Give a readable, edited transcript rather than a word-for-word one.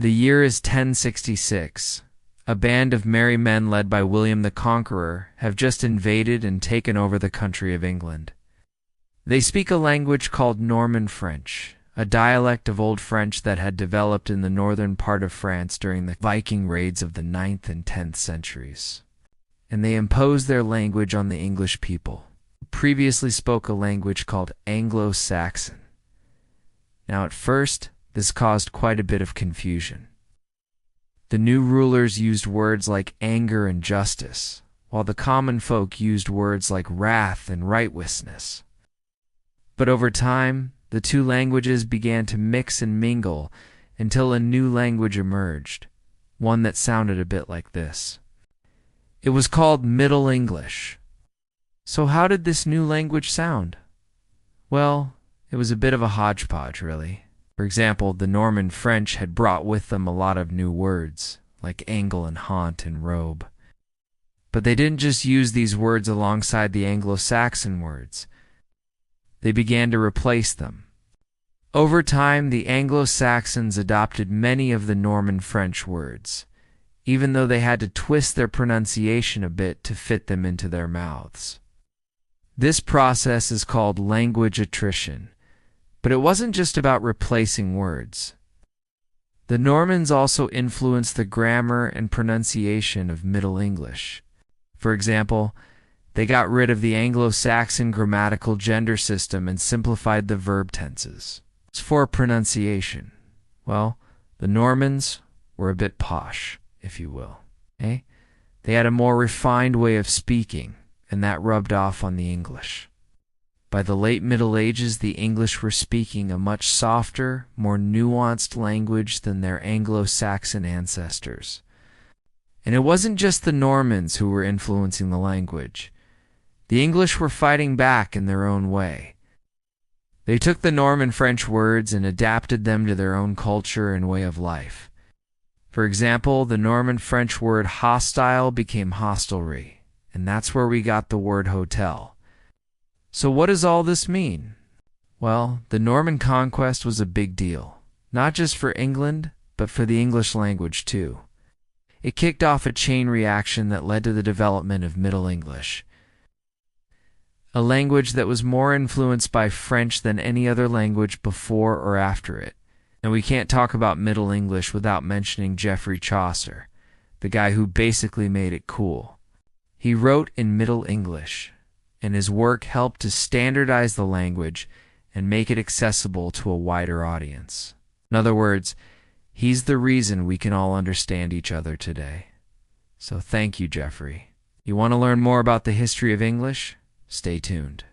The year is 1066. A band of merry men led by William the Conqueror have just invaded and taken over the country of England. They speak a language called Norman French, a dialect of Old French that had developed in the northern part of France during the Viking raids of the 9th and 10th centuries. And they imposed their language on the English people, who previously spoke a language called Anglo-Saxon. Now at first, this caused quite a bit of confusion. The new rulers used words like anger and justice, while the common folk used words like wrath and righteousness. But over time, the two languages began to mix and mingle until a new language emerged, one that sounded a bit like this. It was called Middle English. So how did this new language sound? Well, it was a bit of a hodgepodge, really. For example, the Norman French had brought with them a lot of new words, like angle and haunt and robe. But they didn't just use these words alongside the Anglo-Saxon words. They began to replace them. Over time, the Anglo-Saxons adopted many of the Norman French words, even though they had to twist their pronunciation a bit to fit them into their mouths. This process is called language attrition, but it wasn't just about replacing words. The Normans also influenced the grammar and pronunciation of Middle English. For example, they got rid of the Anglo-Saxon grammatical gender system and simplified the verb tenses. As for pronunciation, well, the Normans were a bit posh, if you will. They had a more refined way of speaking, and that rubbed off on the English. By the late Middle Ages, the English were speaking a much softer, more nuanced language than their Anglo-Saxon ancestors. And it wasn't just the Normans who were influencing the language. The English were fighting back in their own way. They took the Norman French words and adapted them to their own culture and way of life. For example, the Norman French word hostile became hostelry, and that's where we got the word hotel. So what does all this mean? Well, the Norman Conquest was a big deal, not just for England, but for the English language too. It kicked off a chain reaction that led to the development of Middle English, a language that was more influenced by French than any other language before or after it. And we can't talk about Middle English without mentioning Geoffrey Chaucer, the guy who basically made it cool. He wrote in Middle English, and his work helped to standardize the language and make it accessible to a wider audience. In other words, he's the reason we can all understand each other today. So thank you, Geoffrey. You want to learn more about the history of English? Stay tuned.